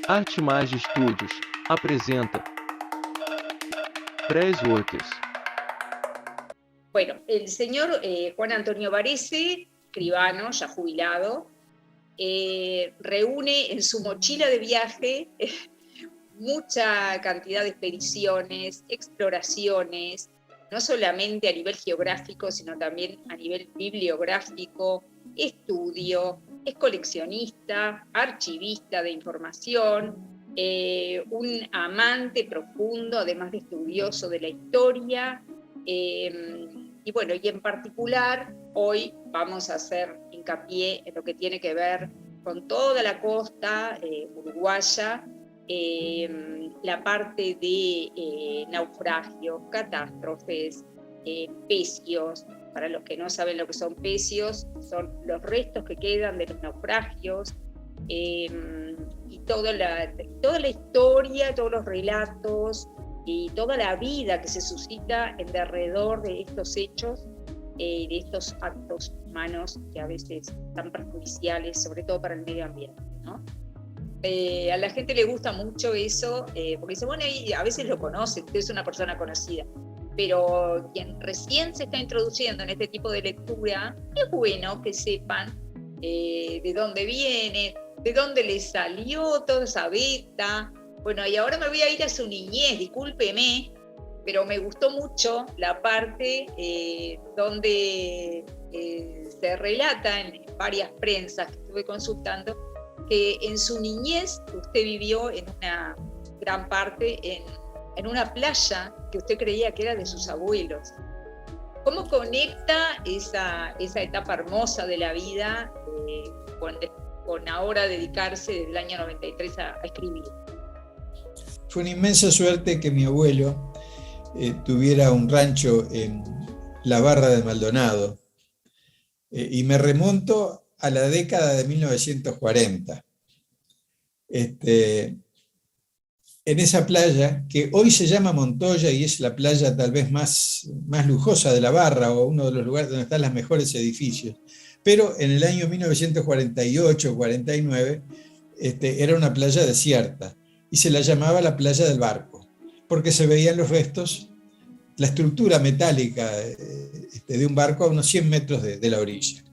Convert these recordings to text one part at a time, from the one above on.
Artimage Studios apresenta Pressworkers. Bueno, el señor Juan Antonio Varese, escribano, ya jubilado, reúne en su mochila de viaje mucha cantidad de expediciones, exploraciones, no solamente a nivel geográfico, sino también a nivel bibliográfico, estudio, es coleccionista, archivista de información, un amante profundo, además de estudioso de la historia, y bueno, y en particular hoy vamos a hacer hincapié en lo que tiene que ver con toda la costa uruguaya, la parte de naufragios, catástrofes, pecios. Para los que no saben lo que son pecios, son los restos que quedan de los naufragios, y toda la historia, todos los relatos y toda la vida que se suscita en derredor de estos hechos, de estos actos humanos que a veces son perjudiciales, sobre todo para el medio ambiente, ¿no? A la gente le gusta mucho eso, porque dice, bueno, y a veces lo conoce, es una persona conocida, pero quien recién se está introduciendo en este tipo de lectura, es bueno que sepan de dónde viene, de dónde le salió toda esa beta. Bueno, y ahora me voy a ir a su niñez, discúlpeme, pero me gustó mucho la parte donde se relata en varias prensas que estuve consultando, que en su niñez usted vivió en una gran parte en una playa que usted creía que era de sus abuelos. ¿Cómo conecta esa etapa hermosa de la vida con ahora dedicarse desde el año 93 a escribir? Fue una inmensa suerte que mi abuelo tuviera un rancho en la Barra de Maldonado, y me remonto a la década de 1940. En esa playa, que hoy se llama Montoya y es la playa tal vez más lujosa de la Barra, o uno de los lugares donde están los mejores edificios, pero en el año 1948-49 era una playa desierta y se la llamaba la playa del barco, porque se veían los restos, la estructura metálica de un barco a unos 100 metros de la orilla.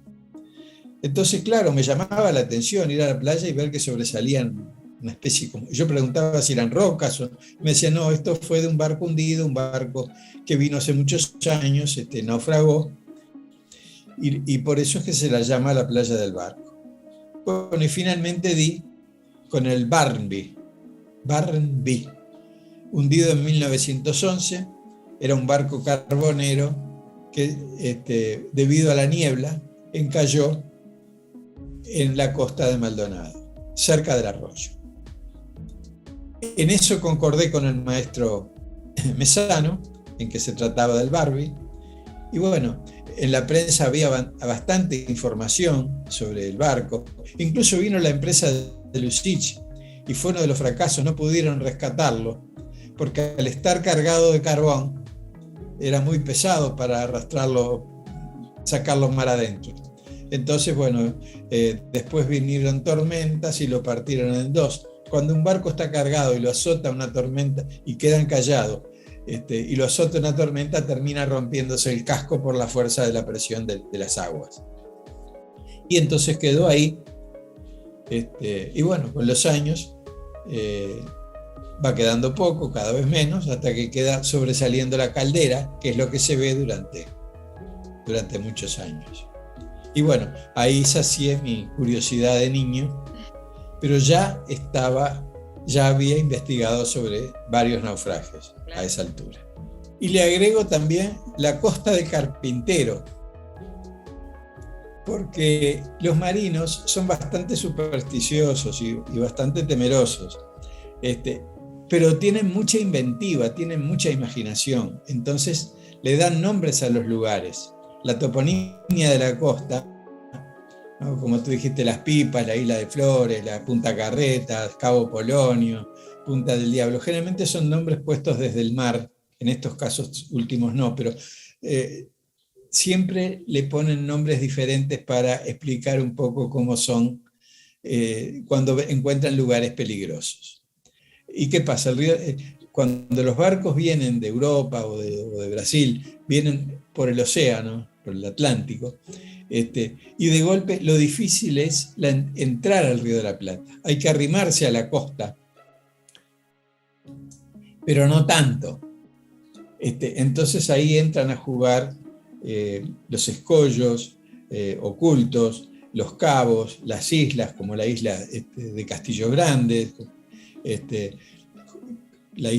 Entonces, claro, me llamaba la atención ir a la playa y ver que sobresalían una especie como... Yo preguntaba si eran rocas, o me decían, no, esto fue de un barco hundido, un barco que vino hace muchos años, naufragó, y por eso es que se la llama la playa del barco. Bueno, y finalmente di con el Barnby, hundido en 1911, era un barco carbonero que debido a la niebla encalló en la costa de Maldonado, cerca del arroyo. En eso concordé con el maestro Mesano, en que se trataba del Barbie, y bueno, en la prensa había bastante información sobre el barco, incluso vino la empresa de Lucich, y fue uno de los fracasos, no pudieron rescatarlo, porque al estar cargado de carbón, era muy pesado para arrastrarlo, sacarlo mar adentro. Entonces, bueno, después vinieron tormentas y lo partieron en dos. Cuando un barco está cargado y lo azota una tormenta y queda encallado, y lo azota una tormenta, termina rompiéndose el casco por la fuerza de la presión de las aguas. Y entonces quedó ahí, y bueno, con los años va quedando poco, cada vez menos, hasta que queda sobresaliendo la caldera, que es lo que se ve durante muchos años. Y bueno, ahí sacié mi curiosidad de niño, pero ya había investigado sobre varios naufragios a esa altura. Y le agrego también la costa de Carpintero, porque los marinos son bastante supersticiosos y bastante temerosos, pero tienen mucha inventiva, tienen mucha imaginación, entonces le dan nombres a los lugares. La toponimia de la costa, ¿no? Como tú dijiste, Las Pipas, la Isla de Flores, la Punta Carretas, Cabo Polonio, Punta del Diablo, generalmente son nombres puestos desde el mar, en estos casos últimos no, pero siempre le ponen nombres diferentes para explicar un poco cómo son cuando encuentran lugares peligrosos. ¿Y qué pasa? Cuando los barcos vienen de Europa o de Brasil, vienen por el océano, por el Atlántico, y de golpe lo difícil es entrar al Río de la Plata. Hay que arrimarse a la costa, pero no tanto. Entonces ahí entran a jugar los escollos ocultos, los cabos, las islas, como la isla de Castillo Grande, las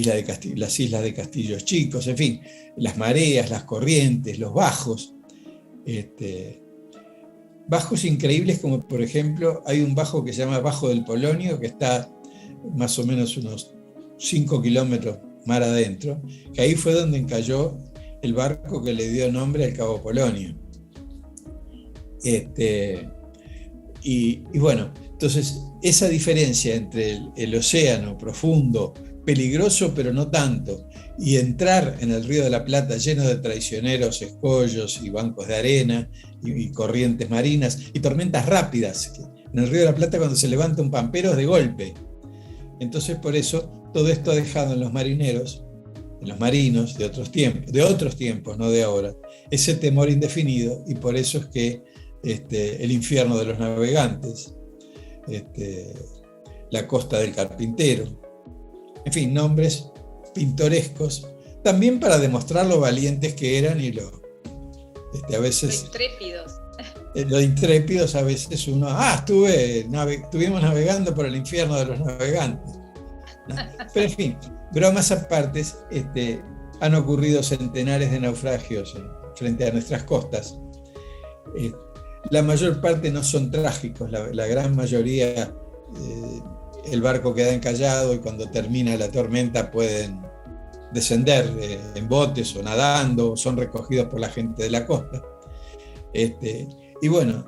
islas de Castillos Chicos, en fin, las mareas, las corrientes, los bajos. Bajos increíbles como, por ejemplo, hay un bajo que se llama Bajo del Polonio, que está más o menos unos 5 kilómetros mar adentro, que ahí fue donde encalló el barco que le dio nombre al Cabo Polonio. Y bueno, entonces esa diferencia entre el océano profundo, peligroso pero no tanto, y entrar en el Río de la Plata lleno de traicioneros, escollos y bancos de arena y corrientes marinas y tormentas rápidas. En el Río de la Plata cuando se levanta un pampero es de golpe. Entonces por eso todo esto ha dejado en los marineros, en los marinos de otros tiempos, no de ahora, ese temor indefinido, y por eso es que el infierno de los navegantes, la costa del carpintero, en fin, nombres pintorescos, también para demostrar lo valientes que eran y a veces... Lo intrépidos a veces uno, estuvimos navegando por el infierno de los navegantes. ¿No? Pero en fin, bromas aparte, han ocurrido centenares de naufragios frente a nuestras costas. La mayor parte no son trágicos, la gran mayoría, el barco queda encallado y cuando termina la tormenta pueden descender en botes o nadando, o son recogidos por la gente de la costa. Y bueno,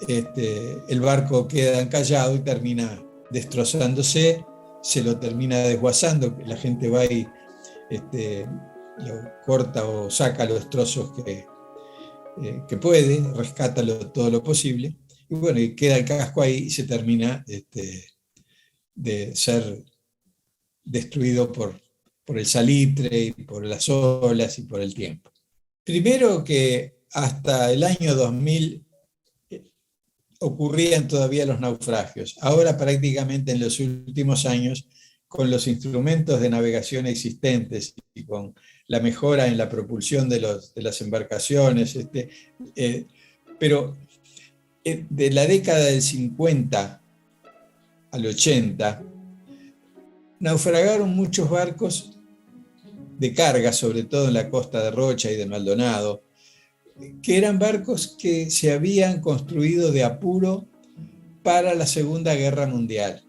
el barco queda encallado y termina destrozándose, se lo termina desguazando, la gente va y lo corta o saca los trozos que puede, rescata todo lo posible, y bueno, y queda el casco ahí y se termina de ser destruido por el salitre y por las olas y por el tiempo. Primero que hasta el año 2000 ocurrían todavía los naufragios. Ahora prácticamente en los últimos años, con los instrumentos de navegación existentes y con la mejora en la propulsión de las embarcaciones, pero de la década del 50 al 80, naufragaron muchos barcos de carga, sobre todo en la costa de Rocha y de Maldonado, que eran barcos que se habían construido de apuro para la Segunda Guerra Mundial.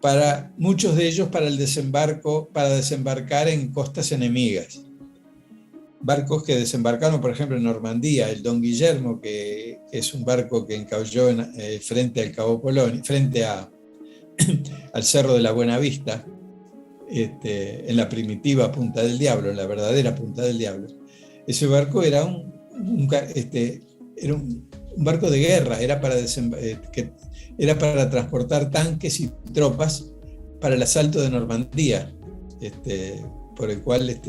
Para muchos de ellos para desembarcar en costas enemigas. Barcos que desembarcaron, por ejemplo, en Normandía, el Don Guillermo, que es un barco que encalló frente al Cabo Polonio, frente al Cerro de la Buena Vista, en la primitiva Punta del Diablo, en la verdadera Punta del Diablo. Ese barco era un barco de guerra, era para transportar tanques y tropas para el asalto de Normandía, por el cual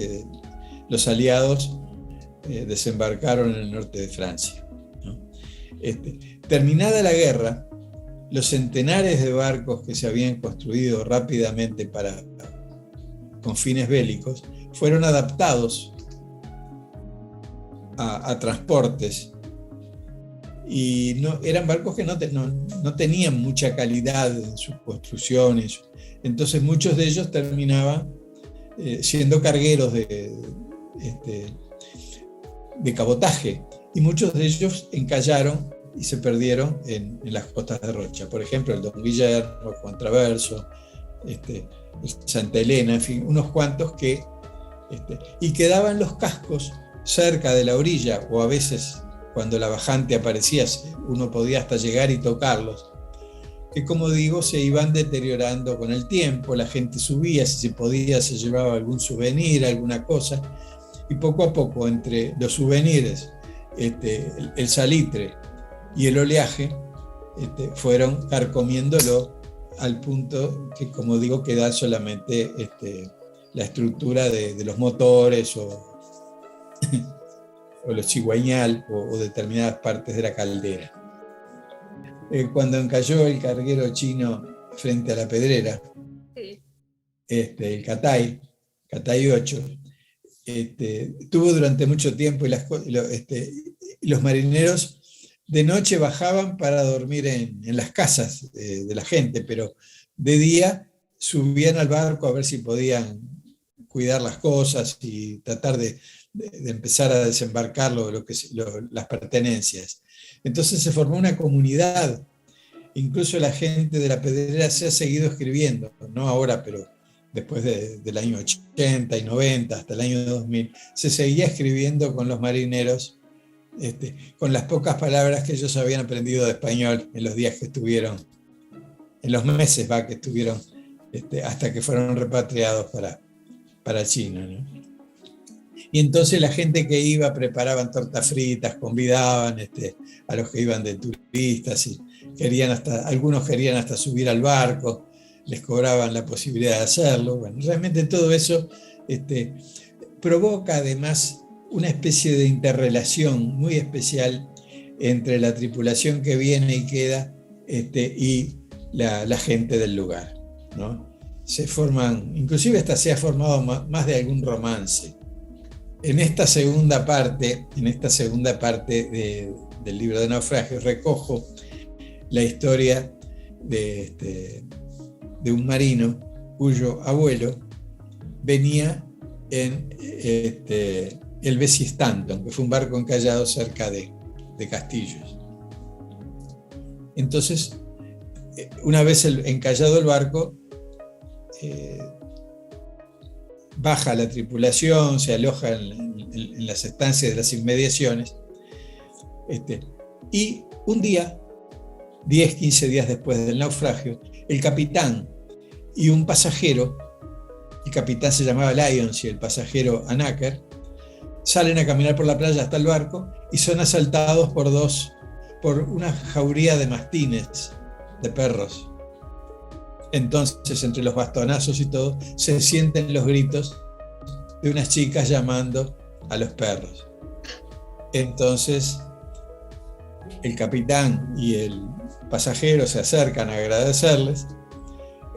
los aliados desembarcaron en el norte de Francia, ¿no? Terminada la guerra, los centenares de barcos que se habían construido rápidamente con fines bélicos fueron adaptados a transportes, y eran barcos que no tenían mucha calidad en sus construcciones, entonces muchos de ellos terminaban siendo cargueros de cabotaje, y muchos de ellos encallaron y se perdieron en las costas de Rocha. Por ejemplo, el Don Guillermo, Juan Traverso, Santa Elena, en fin, unos cuantos y quedaban los cascos cerca de la orilla, o a veces cuando la bajante aparecía uno podía hasta llegar y tocarlos, que como digo se iban deteriorando con el tiempo. La gente subía, si se podía se llevaba algún souvenir, alguna cosa, y poco a poco entre los souvenirs, el salitre y el oleaje, fueron carcomiéndolo al punto que, como digo, queda solamente la estructura de los motores o los cigüeñal o determinadas partes de la caldera. Cuando encalló el carguero chino frente a la Pedrera, Sí. el Catay 8, tuvo durante mucho tiempo y los marineros de noche bajaban para dormir en las casas de la gente, pero de día subían al barco a ver si podían cuidar las cosas y tratar de empezar a desembarcar las pertenencias. Entonces se formó una comunidad. Incluso la gente de la Pedrera se ha seguido escribiendo, no ahora, pero después del año 80 y 90 hasta el año 2000, se seguía escribiendo con los marineros, con las pocas palabras que ellos habían aprendido de español en los días que estuvieron, en los meses que estuvieron, hasta que fueron repatriados para China, ¿no? Y entonces la gente que iba preparaban tortas fritas, convidaban a los que iban de turistas y algunos querían hasta subir al barco, les cobraban la posibilidad de hacerlo. Bueno, realmente todo eso provoca además una especie de interrelación muy especial entre la tripulación que viene y queda y la gente del lugar, ¿no? Se forman, inclusive hasta se ha formado más de algún romance. En esta segunda parte del libro de Naufragio recojo la historia de un marino cuyo abuelo venía en el Bessie Stanton, que fue un barco encallado cerca de Castillos. Entonces, una vez encallado el barco, baja la tripulación, se aloja en las estancias de las inmediaciones, y un día, 10, 15 días después del naufragio, el capitán y un pasajero, el capitán se llamaba Lyons y el pasajero Anacker, salen a caminar por la playa hasta el barco y son asaltados por una jauría de mastines, de perros. Entonces, entre los bastonazos y todo, se sienten los gritos de unas chicas llamando a los perros. Entonces, el capitán y el pasajero se acercan a agradecerles,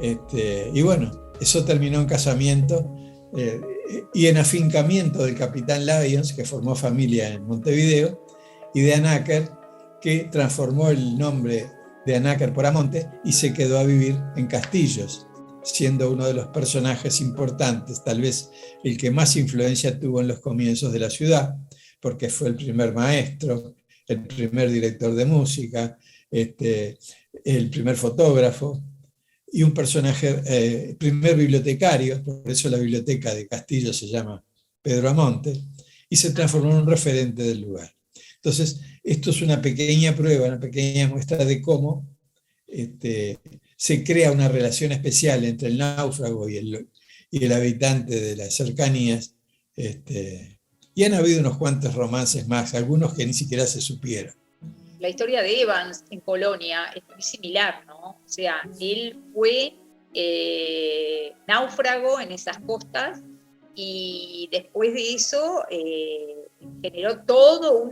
y bueno, eso terminó en casamiento y en afincamiento del capitán Lyons, que formó familia en Montevideo, y de Anacker, que transformó el nombre de Anacker por Amonte y se quedó a vivir en Castillos, siendo uno de los personajes importantes, tal vez el que más influencia tuvo en los comienzos de la ciudad, porque fue el primer maestro, el primer director de música, el primer fotógrafo y un personaje, primer bibliotecario, por eso la biblioteca de Castillos se llama Pedro Amonte, y se transformó en un referente del lugar. Entonces, esto es una pequeña prueba, una pequeña muestra de cómo se crea una relación especial entre el náufrago y el habitante de las cercanías, y han habido unos cuantos romances más, algunos que ni siquiera se supieron. La historia de Evans en Polonia es muy similar, ¿no? O sea, él fue náufrago en esas costas y después de eso generó todo un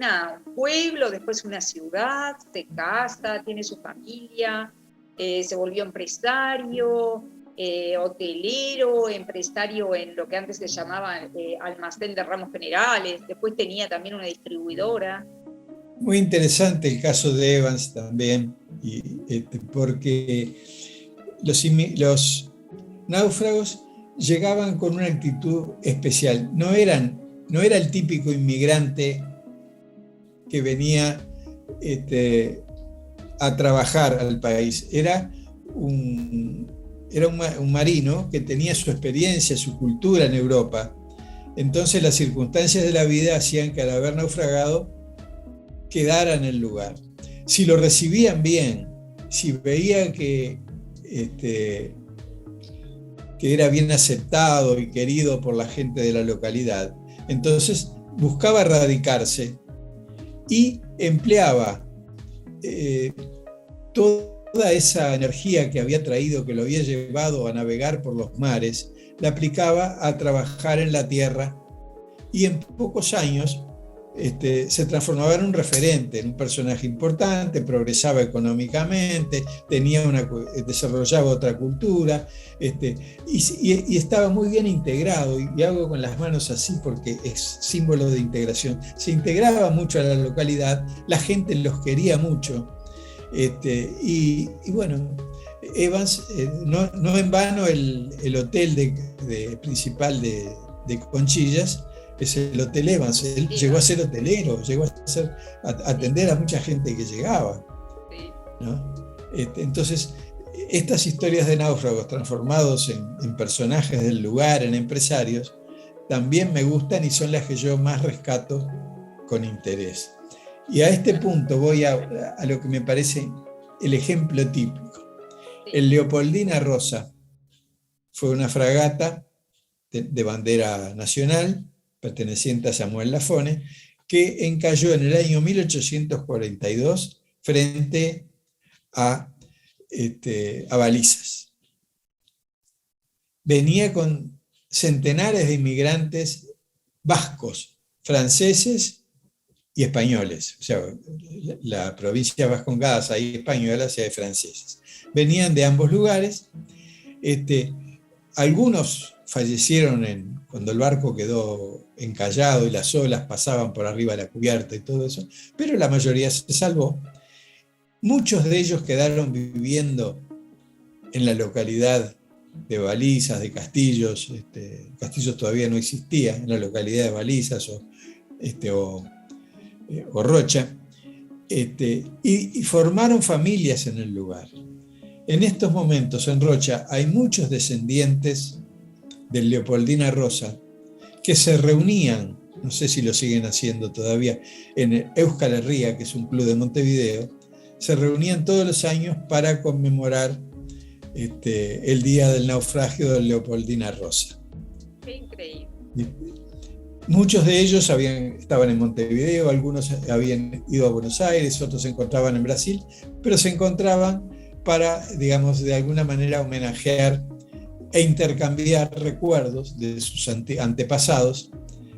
pueblo, después una ciudad, se casa, tiene su familia, se volvió empresario, hotelero, empresario en lo que antes se llamaba almacén de ramos generales, después tenía también una distribuidora. Muy interesante el caso de Evans también, porque los náufragos llegaban con una actitud especial. No era el típico inmigrante que venía a trabajar al país. Era un marino que tenía su experiencia, su cultura en Europa. Entonces las circunstancias de la vida hacían que al haber naufragado quedara en el lugar. Si lo recibían bien, si veían que era bien aceptado y querido por la gente de la localidad, entonces buscaba radicarse y empleaba toda esa energía que había traído, que lo había llevado a navegar por los mares, la aplicaba a trabajar en la tierra y en pocos años se transformaba en un referente, en un personaje importante, progresaba económicamente, desarrollaba otra cultura, y estaba muy bien integrado, y hago con las manos así porque es símbolo de integración. Se integraba mucho a la localidad, la gente los quería mucho, y bueno, Evans, no en vano el hotel principal de Conchillas es el Hotel Evans. Él llegó a ser hotelero, llegó a atender a mucha gente que llegaba, ¿no? Entonces, estas historias de náufragos transformados en personajes del lugar, en empresarios, también me gustan y son las que yo más rescato con interés. Y a este punto voy a lo que me parece el ejemplo típico. El Leopoldina Rosa fue una fragata de bandera nacional, perteneciente a Samuel Lafone, que encalló en el año 1842 frente a balizas. Venía con centenares de inmigrantes vascos, franceses y españoles. O sea, la provincia de Vascongadas hay españolas y hay franceses. Venían de ambos lugares. Algunos fallecieron cuando el barco quedó encallado y las olas pasaban por arriba de la cubierta y todo eso, pero la mayoría se salvó. Muchos de ellos quedaron viviendo en la localidad de Balizas, de Castillos. Castillos todavía no existía, en la localidad de Balizas o Rocha, y formaron familias en el lugar. En estos momentos en Rocha hay muchos descendientes del Leopoldina Rosa que se reunían, no sé si lo siguen haciendo todavía, en el Euskal Herria, que es un club de Montevideo, se reunían todos los años para conmemorar el día del naufragio del Leopoldina Rosa. Qué increíble. Muchos de ellos estaban en Montevideo, algunos habían ido a Buenos Aires, otros se encontraban en Brasil, pero se encontraban para, digamos, de alguna manera homenajear e intercambiar recuerdos de sus antepasados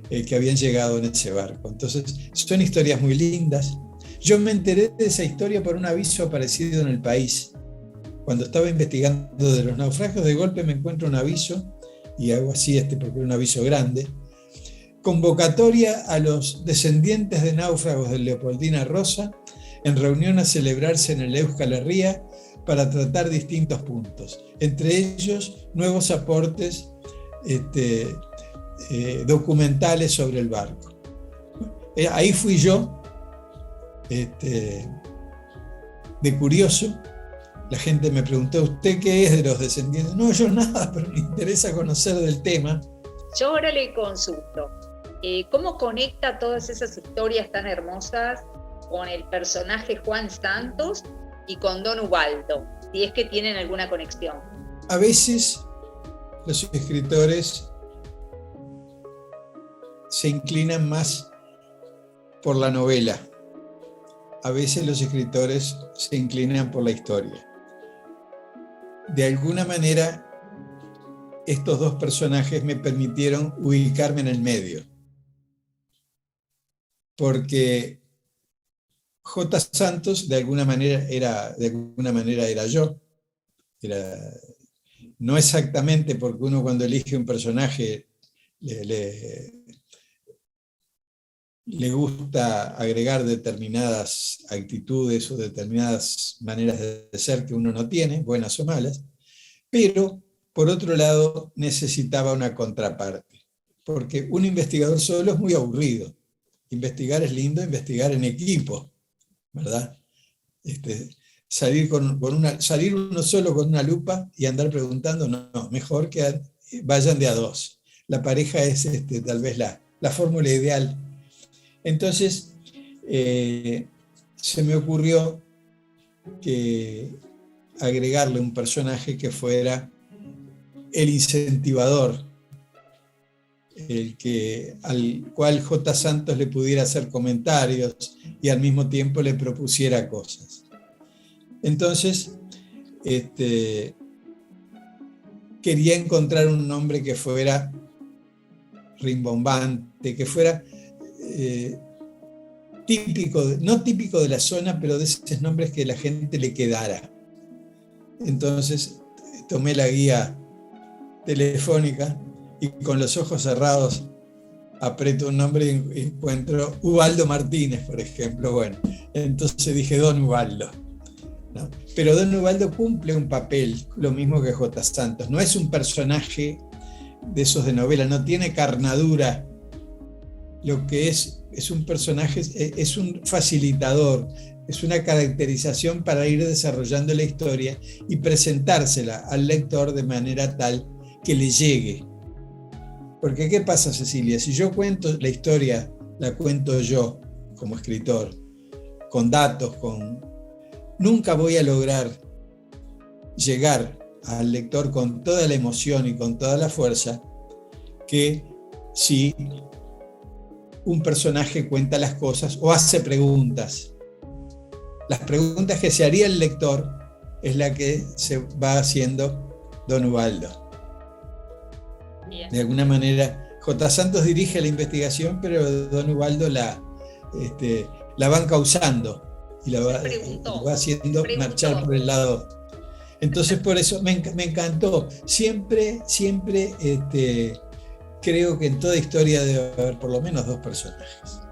que habían llegado en ese barco. Entonces, son historias muy lindas. Yo me enteré de esa historia por un aviso aparecido en El País. Cuando estaba investigando de los naufragios, de golpe me encuentro un aviso, y hago así porque era un aviso grande: convocatoria a los descendientes de náufragos del Leopoldina Rosa en reunión a celebrarse en el Euskal Herria para tratar distintos puntos, entre ellos nuevos aportes documentales sobre el barco. Ahí fui yo, de curioso. La gente me preguntó: ¿usted qué es de los descendientes? No, yo nada, pero me interesa conocer del tema. Yo ahora le consulto, ¿cómo conecta todas esas historias tan hermosas con el personaje Juan Santos y con Don Ubaldo, si es que tienen alguna conexión? A veces los escritores se inclinan más por la novela, a veces los escritores se inclinan por la historia. De alguna manera, estos dos personajes me permitieron ubicarme en el medio, porque J. Santos de alguna manera era yo. No exactamente, porque uno cuando elige un personaje le gusta agregar determinadas actitudes o determinadas maneras de ser que uno no tiene, buenas o malas, pero por otro lado necesitaba una contraparte, porque un investigador solo es muy aburrido. Investigar es lindo, investigar en equipo, ¿verdad? Salir uno solo con una lupa y andar preguntando, no, mejor que vayan de a dos. La pareja es tal vez la fórmula ideal. Entonces, se me ocurrió que agregarle un personaje que fuera el incentivador, al cual J. Santos le pudiera hacer comentarios y al mismo tiempo le propusiera cosas. Entonces, quería encontrar un nombre que fuera rimbombante, que fuera típico, no típico de la zona, pero de esos nombres que la gente le quedara. Entonces tomé la guía telefónica y con los ojos cerrados aprieto un nombre y encuentro Ubaldo Martínez, por ejemplo. Bueno, entonces dije Don Ubaldo, ¿no? Pero Don Ubaldo cumple un papel, lo mismo que J. Santos. No es un personaje de esos de novela, no tiene carnadura. Lo que es un personaje, es un facilitador, es una caracterización para ir desarrollando la historia y presentársela al lector de manera tal que le llegue. Porque ¿qué pasa, Cecilia? Si yo cuento la historia, la cuento yo como escritor, con datos, nunca voy a lograr llegar al lector con toda la emoción y con toda la fuerza que si un personaje cuenta las cosas o hace preguntas. Las preguntas que se haría el lector es la que se va haciendo Don Ubaldo. De alguna manera, J. Santos dirige la investigación, pero Don Ubaldo la van causando y la va haciendo marchar por el lado. Entonces, por eso me encantó. Siempre creo que en toda historia debe haber por lo menos dos personajes.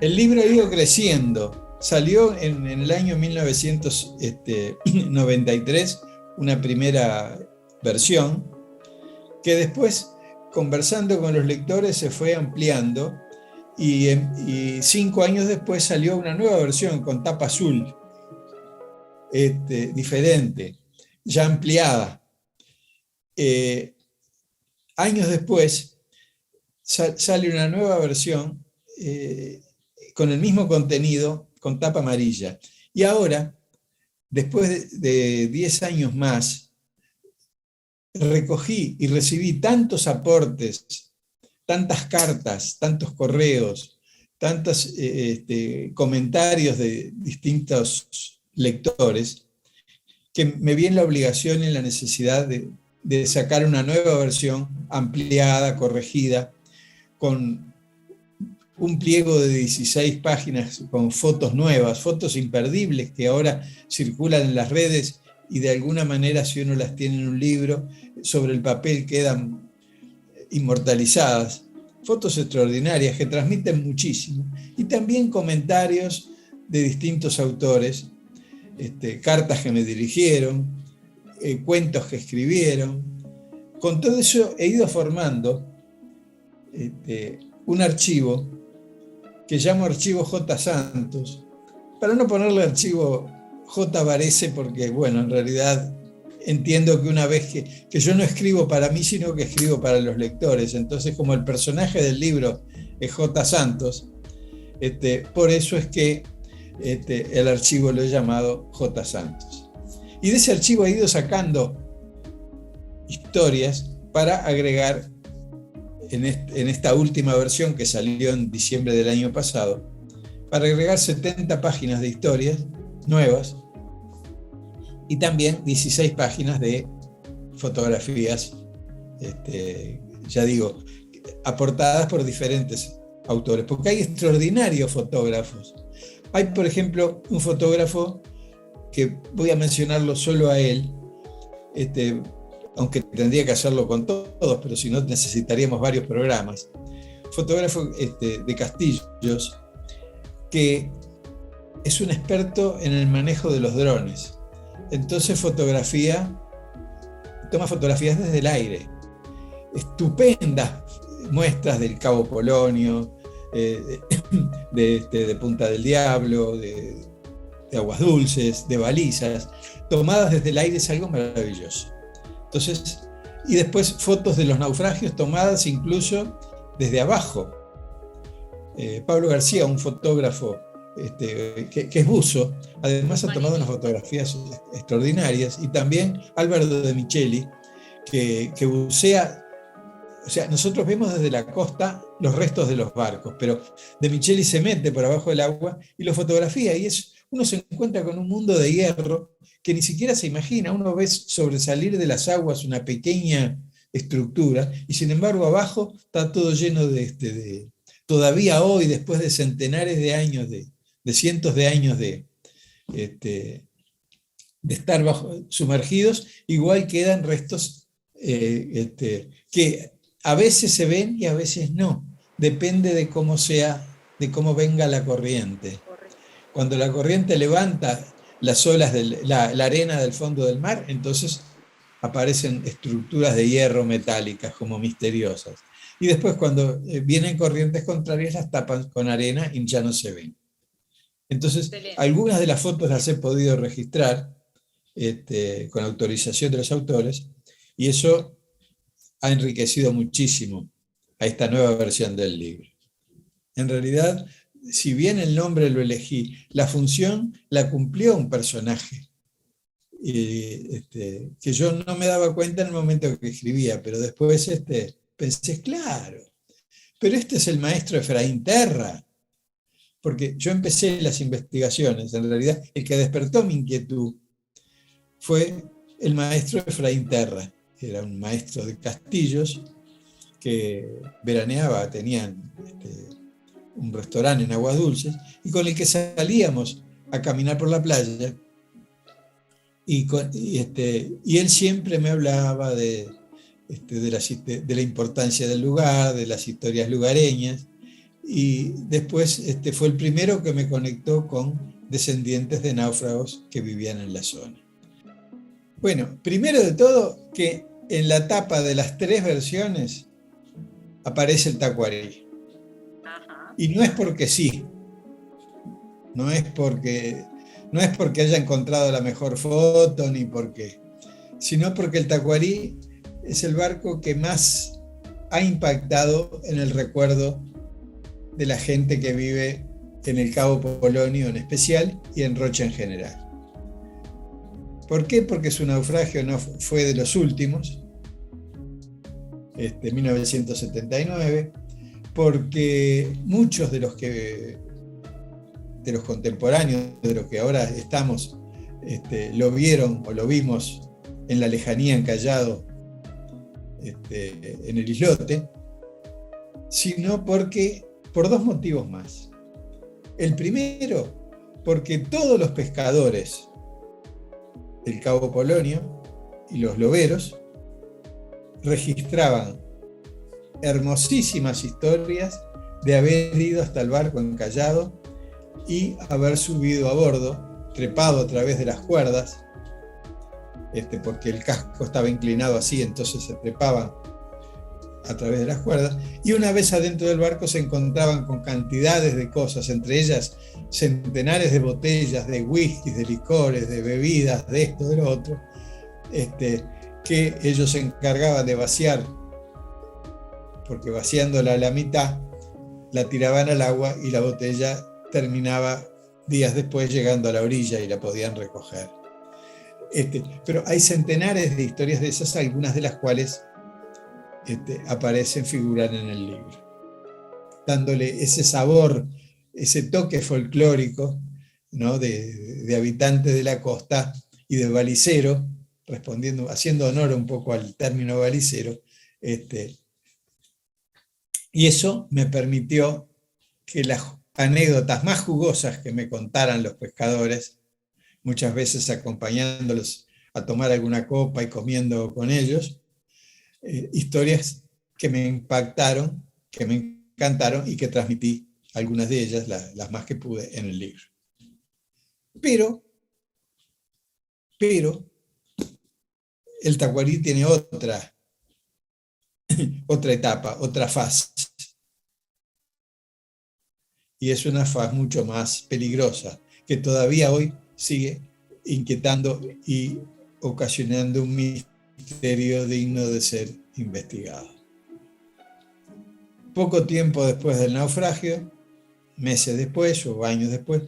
El libro ha ido creciendo. Salió en el año 1993 una primera versión que después, conversando con los lectores, se fue ampliando y 5 años después salió una nueva versión con tapa azul, diferente, ya ampliada. Años después sale una nueva versión con el mismo contenido, con tapa amarilla. Y ahora, después de 10 años más, recogí y recibí tantos aportes, tantas cartas, tantos correos, tantos comentarios de distintos lectores, que me vi en la obligación y en la necesidad de sacar una nueva versión ampliada, corregida, con un pliego de 16 páginas con fotos nuevas, fotos imperdibles que ahora circulan en las redes y de alguna manera, si uno las tiene en un libro, sobre el papel quedan inmortalizadas. Fotos extraordinarias que transmiten muchísimo. Y también comentarios de distintos autores, cartas que me dirigieron, cuentos que escribieron. Con todo eso he ido formando un archivo que llamo Archivo J. Santos, para no ponerle archivo J. Varese, porque, bueno, en realidad entiendo que una vez que yo no escribo para mí, sino que escribo para los lectores. Entonces, como el personaje del libro es J. Santos, por eso es que el archivo lo he llamado J. Santos. Y de ese archivo he ido sacando historias para agregar en esta última versión que salió en diciembre del año pasado, para agregar 70 páginas de historias nuevas y también 16 páginas de fotografías, ya digo, aportadas por diferentes autores, porque hay extraordinarios fotógrafos. Hay, por ejemplo, un fotógrafo que voy a mencionarlo solo a él, aunque tendría que hacerlo con todos, pero si no necesitaríamos varios programas. Fotógrafo de Castillos, que es un experto en el manejo de los drones. Entonces toma fotografías desde el aire. Estupendas muestras del Cabo Polonio, de Punta del Diablo, de Aguas Dulces, de balizas, tomadas desde el aire, es algo maravilloso. Entonces, y después fotos de los naufragios tomadas incluso desde abajo. Pablo García, un fotógrafo que es buzo, además ha tomado unas fotografías extraordinarias, y también Álvaro de Micheli, que bucea. O sea, nosotros vemos desde la costa los restos de los barcos, pero de Micheli se mete por abajo del agua y lo fotografía, y es uno se encuentra con un mundo de hierro que ni siquiera se imagina. Uno ve sobresalir de las aguas una pequeña estructura y sin embargo abajo está todo lleno todavía hoy, después de centenares de años, de cientos de años de estar sumergidos, igual quedan restos que a veces se ven y a veces no. Depende de cómo sea, de cómo venga la corriente. Cuando la corriente levanta las olas la arena del fondo del mar, entonces aparecen estructuras de hierro metálicas como misteriosas. Y después cuando vienen corrientes contrarias las tapan con arena y ya no se ven. Entonces, algunas de las fotos las he podido registrar con autorización de los autores, y eso ha enriquecido muchísimo a esta nueva versión del libro. En realidad, si bien el nombre lo elegí, la función la cumplió un personaje que yo no me daba cuenta en el momento que escribía, pero después pensé, claro, pero este es el maestro Efraín Terra, porque yo empecé las investigaciones, en realidad el que despertó mi inquietud fue el maestro Efraín Terra, que era un maestro de castillos que veraneaba, tenían un restaurante en Aguas Dulces, y con el que salíamos a caminar por la playa, y él siempre me hablaba de la importancia del lugar, de las historias lugareñas, y después fue el primero que me conectó con descendientes de náufragos que vivían en la zona. Bueno, primero de todo, que en la tapa de las 3 versiones aparece el tacuarí. Y no es porque sí, no es porque haya encontrado la mejor foto, ni porque, sino porque el tacuarí es el barco que más ha impactado en el recuerdo de la gente que vive en el Cabo Polonio en especial y en Rocha en general. ¿Por qué? Porque su naufragio no fue de los últimos, 1979, porque muchos de los contemporáneos, de los que ahora estamos, lo vieron o lo vimos en la lejanía en Callao, en el islote, sino por 2 motivos más. El primero, porque todos los pescadores del Cabo Polonio y los loberos registraban hermosísimas historias de haber ido hasta el barco encallado y haber subido a bordo, trepado a través de las cuerdas, porque el casco estaba inclinado así, entonces se trepaban a través de las cuerdas, y una vez adentro del barco se encontraban con cantidades de cosas, entre ellas centenares de botellas de whisky, de licores, de bebidas, de esto, de lo otro, que ellos se encargaban de vaciar, porque vaciándola a la mitad, la tiraban al agua y la botella terminaba días después llegando a la orilla y la podían recoger. Pero hay centenares de historias de esas, algunas de las cuales aparecen, figuran en el libro, dándole ese sabor, ese toque folclórico, ¿no? de habitante de la costa y de balicero, haciendo honor un poco al término balicero, y eso me permitió que las anécdotas más jugosas que me contaran los pescadores, muchas veces acompañándolos a tomar alguna copa y comiendo con ellos, historias que me impactaron, que me encantaron y que transmití algunas de ellas, las más que pude, en el libro. Pero el tacuarí tiene otra etapa, otra faz. Y es una faz mucho más peligrosa, que todavía hoy sigue inquietando y ocasionando un misterio digno de ser investigado. Poco tiempo después del naufragio, meses después o años después,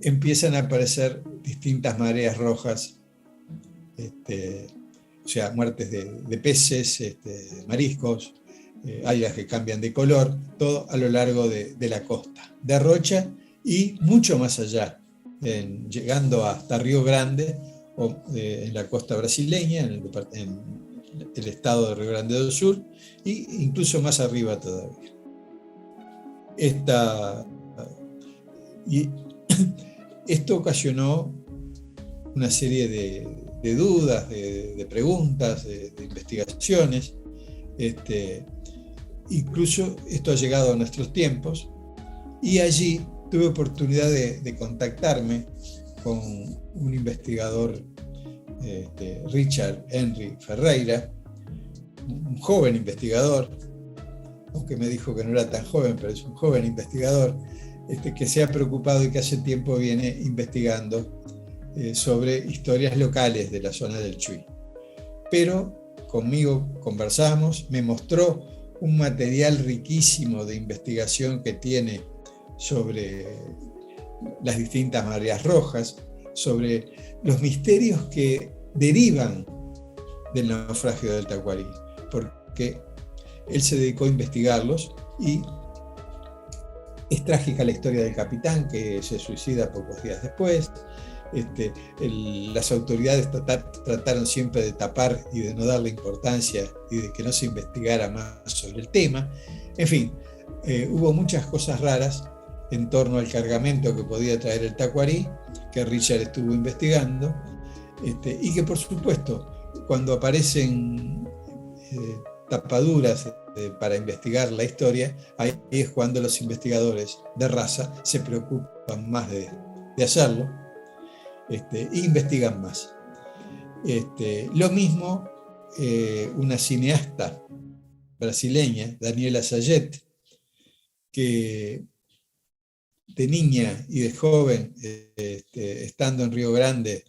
empiezan a aparecer distintas mareas rojas, o sea, muertes de peces, mariscos, algas que cambian de color, todo a lo largo de la costa, de Rocha y mucho más allá, llegando hasta Río Grande, en la costa brasileña, en el estado de Río Grande do Sul, e incluso más arriba todavía. Esto ocasionó una serie de dudas, de preguntas, de investigaciones. Incluso esto ha llegado a nuestros tiempos, y allí tuve oportunidad de contactarme con un investigador, Richard Henry Ferreira, un joven investigador, aunque me dijo que no era tan joven, pero es un joven investigador, que se ha preocupado y que hace tiempo viene investigando sobre historias locales de la zona del Chuy. Pero conmigo conversamos, me mostró un material riquísimo de investigación que tiene sobre las distintas mareas rojas, sobre los misterios que derivan del naufragio del Tacuarí, porque él se dedicó a investigarlos, y es trágica la historia del capitán, que se suicida pocos días después. Las autoridades trataron siempre de tapar y de no darle importancia y de que no se investigara más sobre el tema. En fin, hubo muchas cosas raras en torno al cargamento que podía traer el Tacuarí, que Richard estuvo investigando, y que por supuesto, cuando aparecen tapaduras para investigar la historia, ahí es cuando los investigadores de raza se preocupan más de hacerlo, e investigan más. Lo mismo una cineasta brasileña, Daniela Sayet, que de niña y de joven, estando en Río Grande,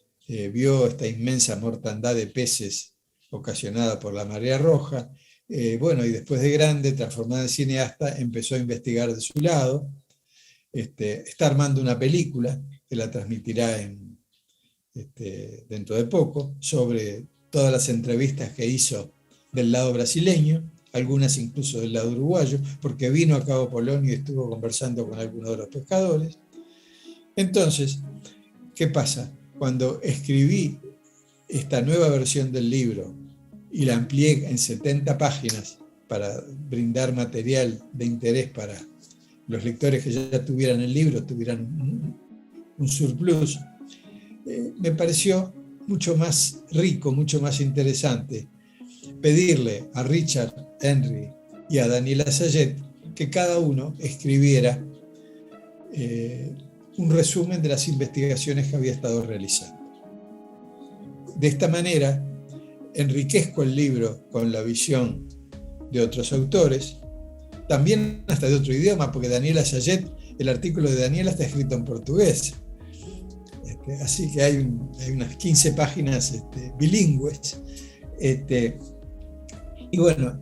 vio esta inmensa mortandad de peces ocasionada por la marea roja. Y después de grande, transformada en cineasta, empezó a investigar de su lado. Está armando una película que la transmitirá dentro de poco, sobre todas las entrevistas que hizo del lado brasileño, algunas incluso del lado uruguayo, porque vino a Cabo Polonio y estuvo conversando con algunos de los pescadores. Entonces, ¿qué pasa? Cuando escribí esta nueva versión del libro y la amplié en 70 páginas para brindar material de interés para los lectores que ya tuvieran el libro, tuvieran un surplus, me pareció mucho más rico, mucho más interesante pedirle a Richard Henry y a Daniela Sayet que cada uno escribiera un resumen de las investigaciones que había estado realizando. De esta manera, enriquezco el libro con la visión de otros autores, también hasta de otro idioma, porque Daniela Sayet, el artículo de Daniela está escrito en portugués. Así que hay unas 15 páginas bilingües.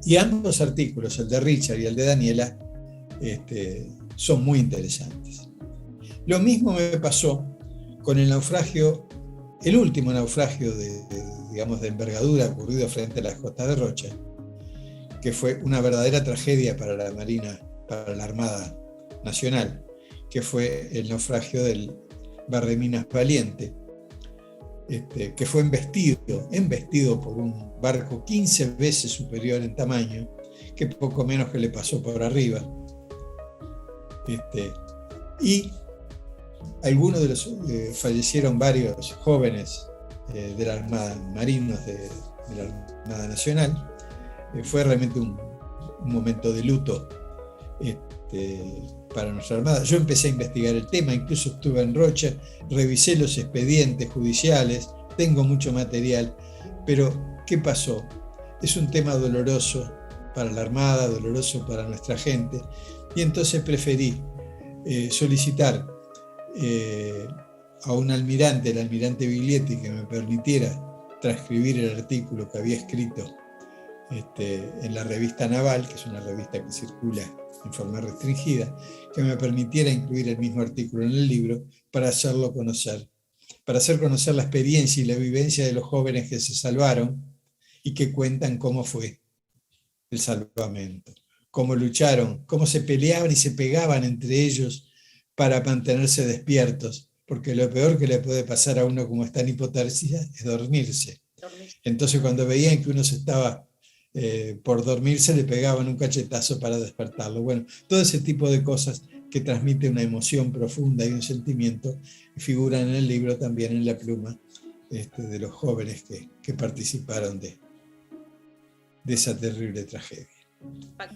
Y ambos artículos, el de Richard y el de Daniela, son muy interesantes. Lo mismo me pasó con el naufragio, el último naufragio de envergadura ocurrido frente a las costas de Rocha, que fue una verdadera tragedia para la Marina, para la Armada Nacional, que fue el naufragio del Barreminas Valiente, que fue embestido por un barco 15 veces superior en tamaño, que poco menos que le pasó por arriba. Y algunos de los fallecieron varios jóvenes de la Armada, marinos de la Armada Nacional. Fue realmente un momento de luto para nuestra Armada. Yo empecé a investigar el tema, incluso estuve en Rocha, revisé los expedientes judiciales, tengo mucho material, pero ¿qué pasó? Es un tema doloroso para la Armada, doloroso para nuestra gente, y entonces preferí solicitar a un almirante, el almirante Biglietti, que me permitiera transcribir el artículo que había escrito en la revista Naval, que es una revista que circula en forma restringida, que me permitiera incluir el mismo artículo en el libro para hacerlo conocer, para hacer conocer la experiencia y la vivencia de los jóvenes que se salvaron y que cuentan cómo fue el salvamento, cómo lucharon, cómo se peleaban y se pegaban entre ellos para mantenerse despiertos porque lo peor que le puede pasar a uno como está en hipotermia es dormirse. Entonces cuando veían que uno se estaba por dormirse, le pegaban un cachetazo para despertarlo. Bueno, todo ese tipo de cosas que transmite una emoción profunda y un sentimiento figuran en el libro, también en la pluma de los jóvenes que participaron de esa terrible tragedia.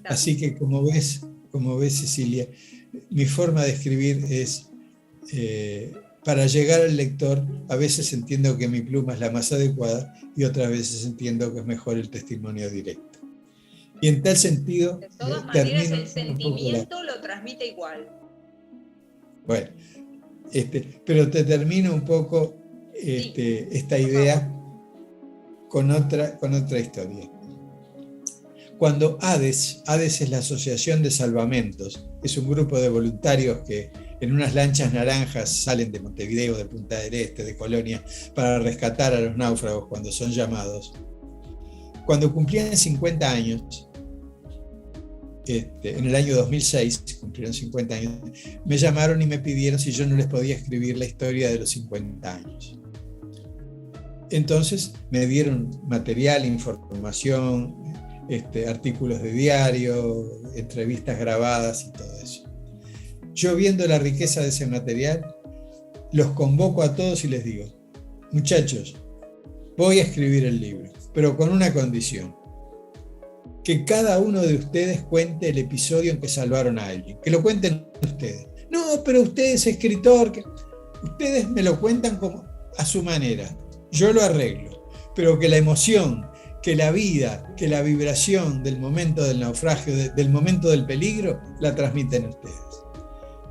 Así que como ves, Cecilia, mi forma de escribir es, para llegar al lector, a veces entiendo que mi pluma es la más adecuada y otras veces entiendo que es mejor el testimonio directo. Y en tal sentido, de todas maneras el sentimiento lo transmite igual. Bueno, pero te termino un poco esta idea con otra historia. Cuando ADES es la Asociación de Salvamentos, es un grupo de voluntarios que en unas lanchas naranjas salen de Montevideo, de Punta del Este, de Colonia, para rescatar a los náufragos cuando son llamados. Cuando cumplían 50 años, en el año 2006, cumplieron 50 años, me llamaron y me pidieron si yo no les podía escribir la historia de los 50 años. Entonces me dieron material, información, artículos de diario, entrevistas grabadas y todo eso. Yo, viendo la riqueza de ese material, los convoco a todos y les digo: muchachos, voy a escribir el libro, pero con una condición: que cada uno de ustedes cuente el episodio en que salvaron a alguien, que lo cuenten ustedes. No, pero usted es escritor, ustedes me lo cuentan como a su manera, yo lo arreglo, pero que la emoción, que la vida, que la vibración del momento del naufragio, del momento del peligro, la transmiten ustedes.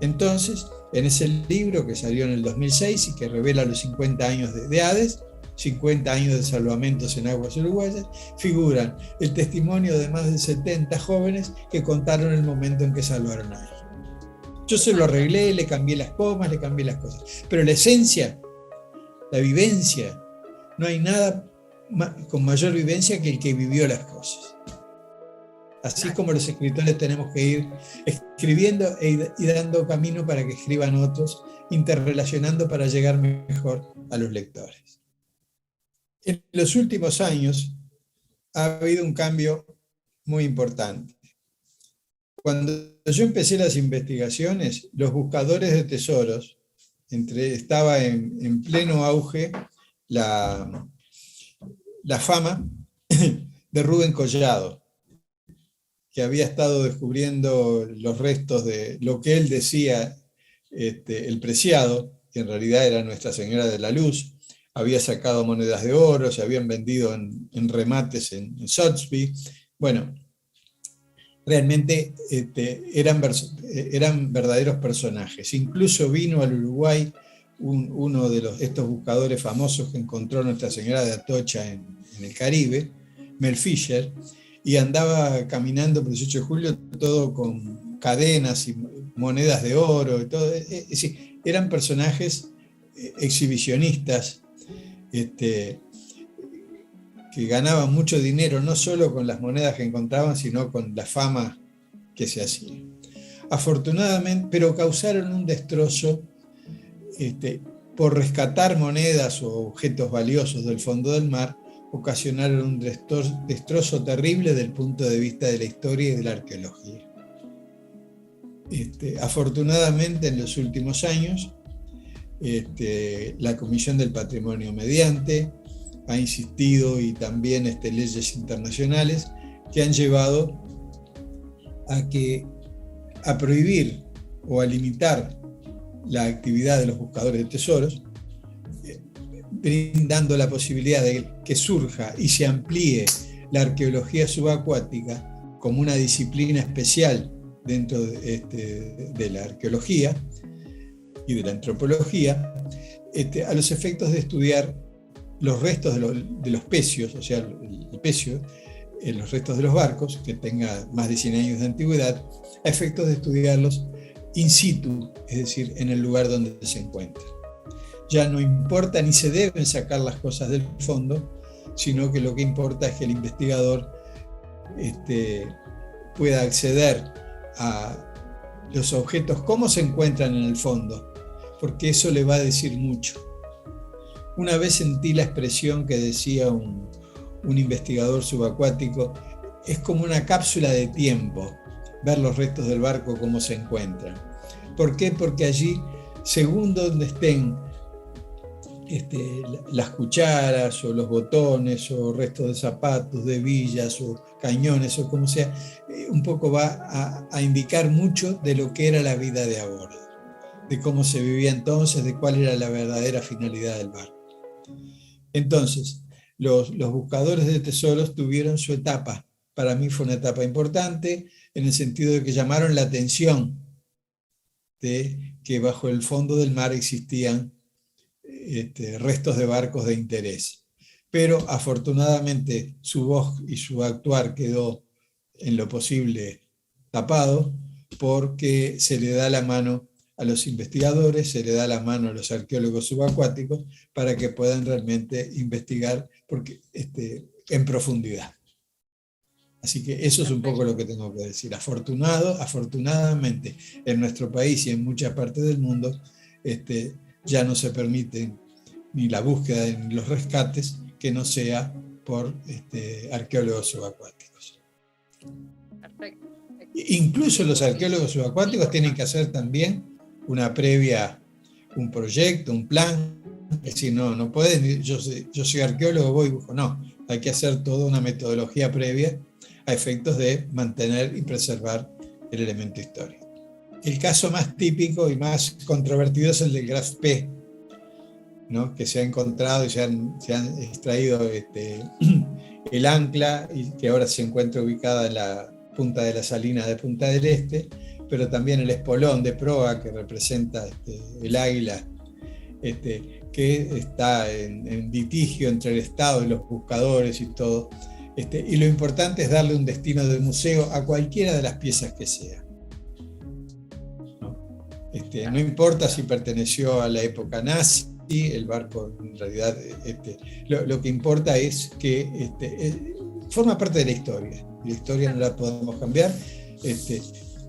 Entonces, en ese libro que salió en el 2006 y que revela los 50 años de ADES, 50 años de salvamentos en aguas uruguayas, figuran el testimonio de más de 70 jóvenes que contaron el momento en que salvaron a alguien. Yo se lo arreglé, le cambié las comas, le cambié las cosas, pero la esencia, la vivencia, no hay nada con mayor vivencia que el que vivió las cosas. Así como los escritores tenemos que ir escribiendo y dando camino para que escriban otros, interrelacionando para llegar mejor a los lectores. En los últimos años ha habido un cambio muy importante. Cuando yo empecé las investigaciones, los buscadores de tesoros, estaba en pleno auge la fama de Rubén Collado, que había estado descubriendo los restos de lo que él decía el Preciado, que en realidad era Nuestra Señora de la Luz. Había sacado monedas de oro, se habían vendido en remates en Sotheby. Bueno, realmente eran verdaderos personajes. Incluso vino al Uruguay uno de estos buscadores famosos que encontró Nuestra Señora de Atocha en el Caribe, Mel Fisher, y andaba caminando por el 18 de julio todo con cadenas y monedas de oro y todo. Es decir, eran personajes exhibicionistas que ganaban mucho dinero, no solo con las monedas que encontraban, sino con la fama que se hacía. Afortunadamente, pero causaron un destrozo por rescatar monedas o objetos valiosos del fondo del mar, ocasionaron un destrozo terrible desde el punto de vista de la historia y de la arqueología. Afortunadamente, en los últimos años, la Comisión del Patrimonio Mediante ha insistido, y también leyes internacionales que han llevado a prohibir o a limitar la actividad de los buscadores de tesoros, brindando la posibilidad de que surja y se amplíe la arqueología subacuática como una disciplina especial dentro de la arqueología y de la antropología, a los efectos de estudiar los restos de los pecios, o sea, el pecio, los restos de los barcos, que tenga más de 100 años de antigüedad, a efectos de estudiarlos in situ, es decir, en el lugar donde se encuentran. Ya no importa ni se deben sacar las cosas del fondo, sino que lo que importa es que el investigador pueda acceder a los objetos, cómo se encuentran en el fondo, porque eso le va a decir mucho. Una vez sentí la expresión que decía un investigador subacuático: es como una cápsula de tiempo ver los restos del barco cómo se encuentran. ¿Por qué? Porque allí, según donde estén las cucharas o los botones o restos de zapatos, de villas o cañones o como sea, un poco va a indicar mucho de lo que era la vida de a bordo, de cómo se vivía entonces, de cuál era la verdadera finalidad del barco. Entonces, los buscadores de tesoros tuvieron su etapa. Para mí fue una etapa importante en el sentido de que llamaron la atención de que bajo el fondo del mar existían restos de barcos de interés. Pero afortunadamente su voz y su actuar quedó en lo posible tapado, porque se le da la mano a los investigadores, se le da la mano a los arqueólogos subacuáticos para que puedan realmente investigar en profundidad. Así que eso es un poco lo que tengo que decir. Afortunadamente, en nuestro país y en muchas partes del mundo, ya no se permite ni la búsqueda ni los rescates que no sea por arqueólogos subacuáticos. Perfecto. Incluso los arqueólogos subacuáticos tienen que hacer también una previa, un proyecto, un plan. Es decir, no puedes, yo soy arqueólogo, voy y busco. No, hay que hacer toda una metodología previa a efectos de mantener y preservar el elemento histórico. El caso más típico y más controvertido es el del Graf P, ¿no? Que se ha encontrado y se han extraído el ancla, y que ahora se encuentra ubicada en la punta de la salina de Punta del Este, pero también el espolón de proa que representa el águila, que está en litigio entre el Estado y los buscadores y todo. Y lo importante es darle un destino de museo a cualquiera de las piezas que sea. No importa si perteneció a la época nazi, el barco en realidad, lo que importa es que forma parte de la historia. La historia no la podemos cambiar,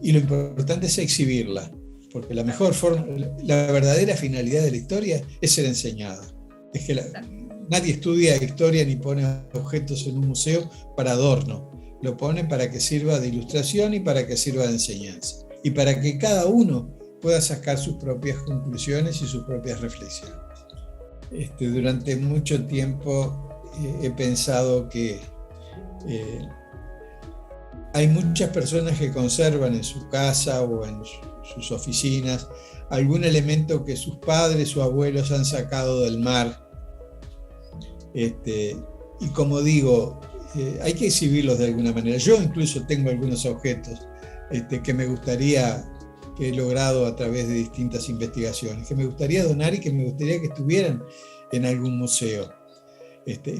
y lo importante es exhibirla, porque la mejor forma, la verdadera finalidad de la historia es ser enseñada. Es que nadie estudia historia ni pone objetos en un museo para adorno, lo pone para que sirva de ilustración y para que sirva de enseñanza, y para que cada uno pueda sacar sus propias conclusiones y sus propias reflexiones. Durante mucho tiempo he pensado que hay muchas personas que conservan en su casa o en sus oficinas algún elemento que sus padres o abuelos han sacado del mar. Y como digo, hay que exhibirlos de alguna manera. Yo incluso tengo algunos objetos que me gustaría, que he logrado a través de distintas investigaciones, que me gustaría donar y que me gustaría que estuvieran en algún museo.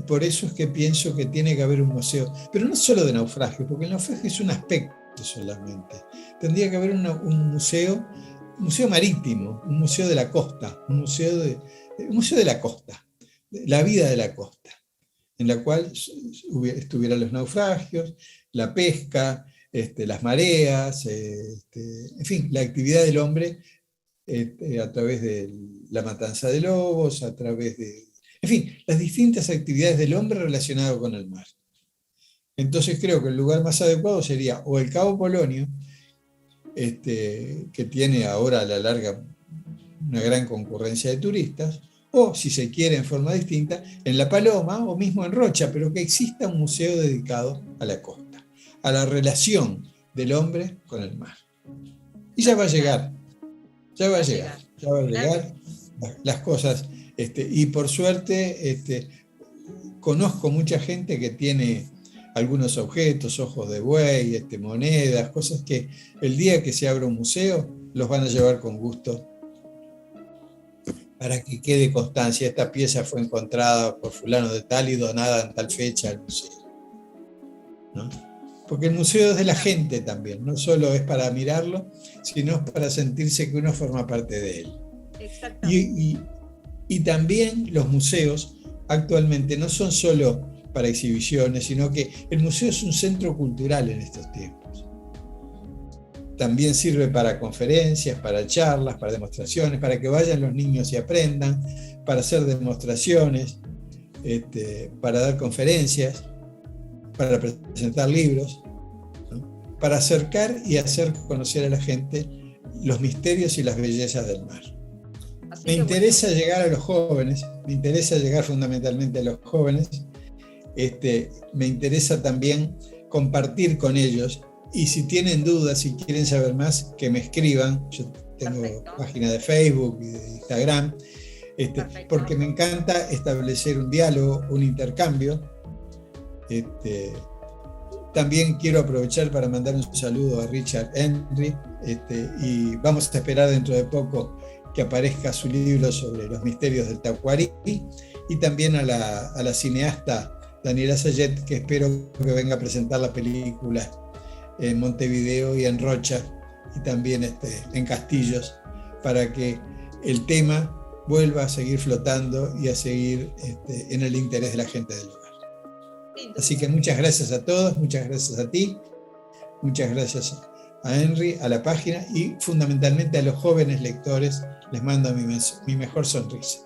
Por eso es que pienso que tiene que haber un museo, pero no solo de naufragio, porque el naufragio es un aspecto solamente. Tendría que haber un museo marítimo, un museo de la costa, un museo de la costa, la vida de la costa, en la cual estuvieran los naufragios, la pesca, las mareas, en fin, la actividad del hombre a través de la matanza de lobos, a través de, en fin, las distintas actividades del hombre relacionadas con el mar. Entonces creo que el lugar más adecuado sería o el Cabo Polonio, que tiene ahora a la larga una gran concurrencia de turistas, o si se quiere en forma distinta, en La Paloma o mismo en Rocha, pero que exista un museo dedicado a la costa, a la relación del hombre con el mar. Y ya va a llegar, ya va a llegar las cosas. Y por suerte conozco mucha gente que tiene algunos objetos, ojos de buey, monedas, cosas que el día que se abra un museo los van a llevar con gusto para que quede constancia. Esta pieza fue encontrada por fulano de tal y donada en tal fecha al museo, ¿no? Porque el museo es de la gente también, no solo es para mirarlo, sino para sentirse que uno forma parte de él. Y también los museos actualmente no son solo para exhibiciones, sino que el museo es un centro cultural en estos tiempos. también sirve para conferencias, para charlas, para demostraciones, para que vayan los niños y aprendan, para hacer demostraciones, para dar conferencias, para presentar libros, ¿no? Para acercar y hacer conocer a la gente los misterios y las bellezas del mar. Me interesa llegar a los jóvenes, me interesa llegar fundamentalmente a los jóvenes, me interesa también compartir con ellos, y si tienen dudas, si quieren saber más, que me escriban. Yo tengo página de Facebook y de Instagram, porque me encanta establecer un diálogo, un intercambio. También quiero aprovechar para mandar un saludo a Richard Henry, y vamos a esperar dentro de poco que aparezca su libro sobre los misterios del Tacuarí, y también a la cineasta Daniela Sayet, que espero que venga a presentar la película en Montevideo y en Rocha, y también en Castillos, para que el tema vuelva a seguir flotando y a seguir en el interés de la gente del lugar. Así que muchas gracias a todos, muchas gracias a ti, muchas gracias a Henry, a la página, y fundamentalmente a los jóvenes lectores les mando mi mejor sonrisa.